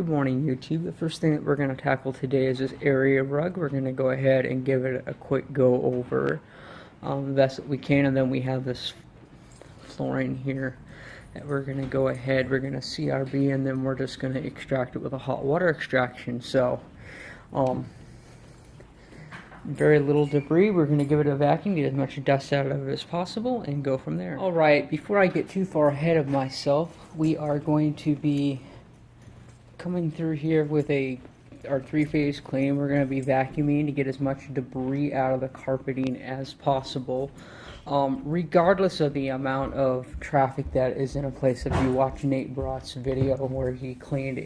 Good morning, YouTube. The first thing that we're going to tackle today is this area rug. We're going to go ahead and give it a quick go over the best that we can, and then we have this flooring here that we're going to go ahead, we're going to CRB, and then we're just going to extract it with a hot water extraction. So very little debris. We're going to give it a vacuum, get as much dust out of it as possible, and go from there. Alright, before I get too far ahead of myself, we are going to be coming through here with our three-phase clean. We're going to be vacuuming to get as much debris out of the carpeting as possible, regardless of the amount of traffic that is in a place. If you watch Nate Brott's video where he cleaned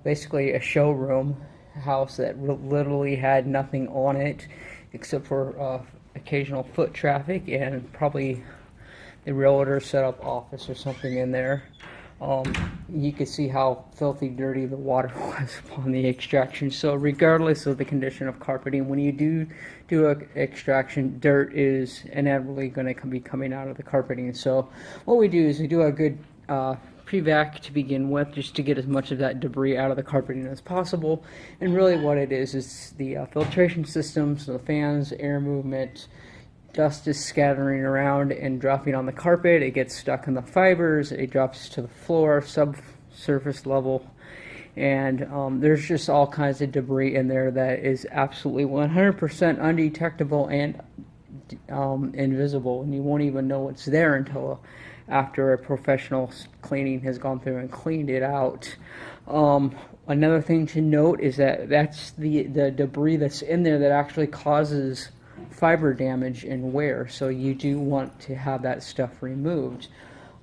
basically a showroom house that literally had nothing on it except for occasional foot traffic and probably the realtor set up office or something in there. You could see how filthy dirty the water was upon the extraction. So regardless of the condition of carpeting, when you do an extraction, dirt is inevitably going to be coming out of the carpeting. So what we do is we do a good pre-vac to begin with, just to get as much of that debris out of the carpeting as possible. And really what it is the filtration system, so the fans, air movement. Dust is scattering around and dropping on the carpet. It gets stuck in the fibers. It drops to the floor, subsurface level, and there's just all kinds of debris in there that is absolutely 100% undetectable and invisible, and you won't even know it's there until after a professional cleaning has gone through and cleaned it out. Another thing to note is that that's the debris that's in there that actually causes fiber damage and wear, so you do want to have that stuff removed.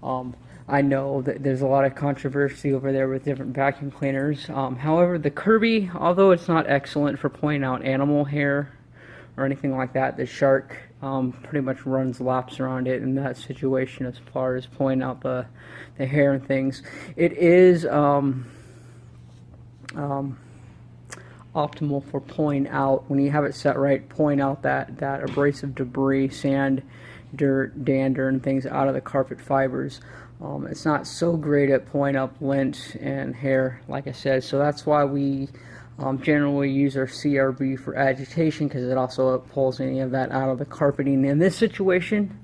I know that there's a lot of controversy over there with different vacuum cleaners. However, the Kirby, although it's not excellent for pulling out animal hair or anything like that, the Shark pretty much runs laps around it in that situation as far as pulling out the hair and things. It is optimal for pulling out, when you have it set right, pulling out that abrasive debris, sand, dirt, dander, and things out of the carpet fibers. It's not so great at pulling up lint and hair, like I said, so that's why we generally use our CRB for agitation, because it also pulls any of that out of the carpeting. In this situation,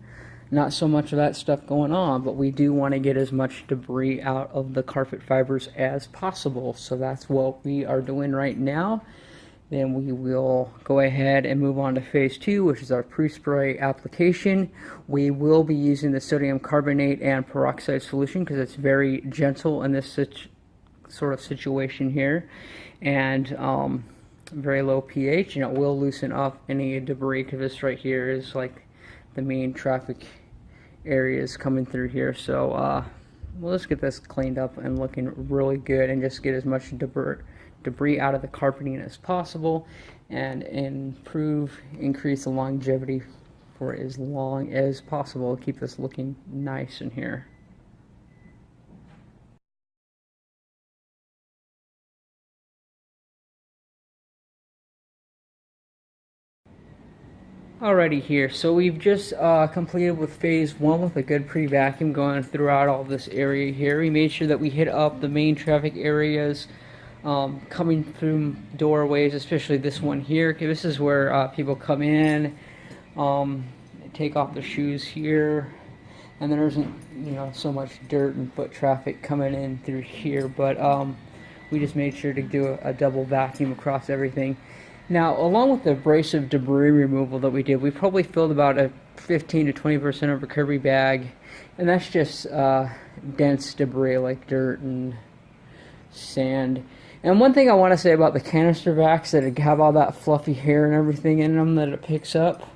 not so much of that stuff going on, but we do want to get as much debris out of the carpet fibers as possible. So that's what we are doing right now. Then we will go ahead and move on to phase 2, which is our pre-spray application. We will be using the sodium carbonate and peroxide solution because it's very gentle in this sort of situation here, and very low pH, and it will loosen up any debris, because this right here is like the main traffic areas coming through here. So we'll just get this cleaned up and looking really good, and just get as much debris out of the carpeting as possible, and increase the longevity for as long as possible. Keep this looking nice in here. Alrighty here, so we've just completed with phase 1 with a good pre-vacuum going throughout all this area here. We made sure that we hit up the main traffic areas, coming through doorways, especially this one here. This is where people come in, take off their shoes here, and there isn't so much dirt and foot traffic coming in through here, but we just made sure to do a double vacuum across everything. Now, along with the abrasive debris removal that we did, we probably filled about a 15 to 20% of a Kirby bag, and that's just dense debris like dirt and sand. And one thing I want to say about the canister vacs that have all that fluffy hair and everything in them that it picks up,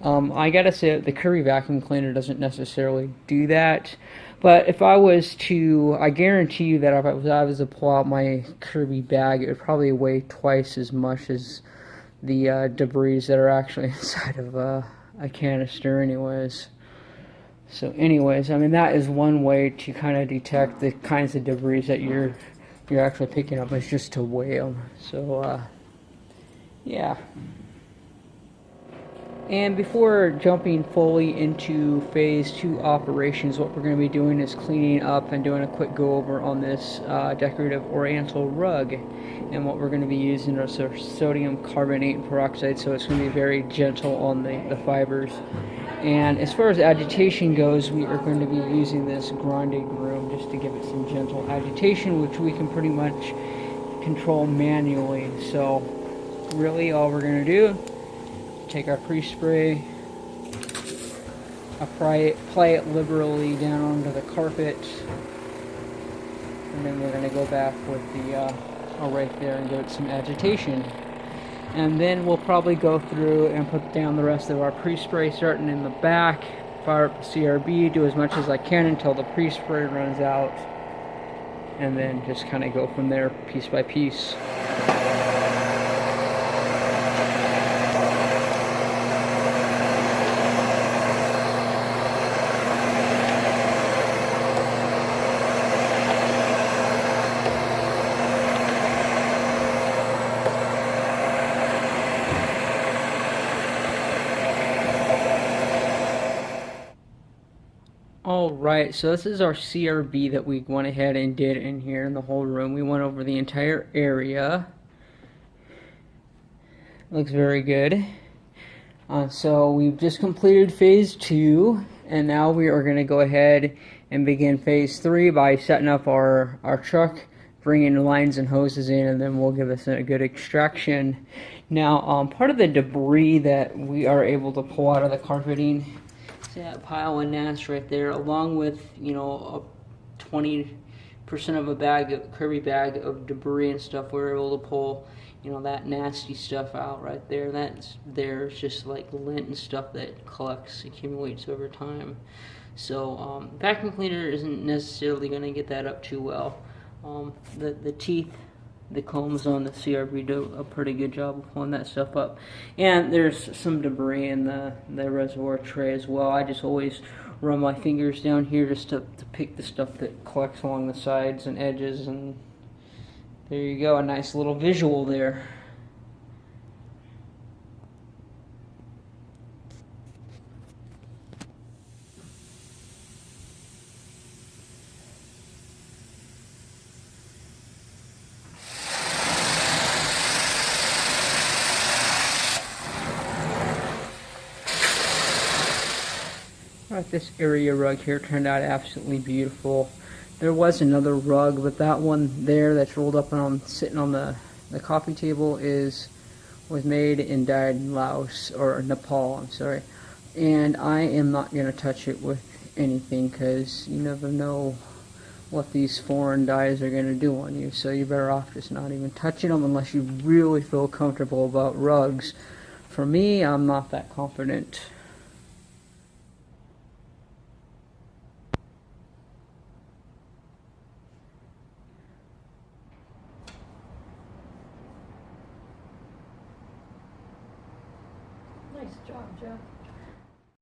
I gotta say that the Kirby vacuum cleaner doesn't necessarily do that. But if I was to, I guarantee you that if I was to pull out my Kirby bag, it would probably weigh twice as much as the debris that are actually inside of a canister anyways. So anyways, I mean, that is one way to kind of detect the kinds of debris that you're actually picking up, is just to weigh them. So yeah. And before jumping fully into phase 2 operations, what we're going to be doing is cleaning up and doing a quick go over on this decorative oriental rug. And what we're going to be using is our sodium carbonate peroxide, so it's going to be very gentle on the fibers. And as far as agitation goes, we are going to be using this grinding broom just to give it some gentle agitation, which we can pretty much control manually. So really all we're going to do, take our pre-spray, apply it liberally down onto the carpet, and then we're going to go back with the right there and give it some agitation. And then we'll probably go through and put down the rest of our pre-spray, starting in the back, fire up the CRB, do as much as I can until the pre-spray runs out, and then just kind of go from there piece by piece. Alright, so this is our CRB that we went ahead and did in here in the whole room. We went over the entire area. Looks very good. So we've just completed phase 2, and now we are going to go ahead and begin phase 3 by setting up our truck, bringing lines and hoses in, and then we'll give us a good extraction. Now, part of the debris that we are able to pull out of the carpeting, that pile of nast right there, along with, you know, a 20% of a Kirby bag of debris and stuff. We're able to pull, you know, that nasty stuff out right there. There's just like lint and stuff that accumulates over time. So vacuum cleaner isn't necessarily going to get that up too well. The teeth, the combs on the CRB do a pretty good job of pulling that stuff up. And there's some debris in the reservoir tray as well. I just always run my fingers down here just to pick the stuff that collects along the sides and edges, and there you go, a nice little visual there. Alright, this area rug here turned out absolutely beautiful. There was another rug, but that one there that's rolled up and sitting on the coffee table was made and dyed in Laos, or Nepal, I'm sorry. And I am not going to touch it with anything, because you never know what these foreign dyes are going to do on you, so you're better off just not even touching them unless you really feel comfortable about rugs. For me, I'm not that confident. Nice job, Jeff.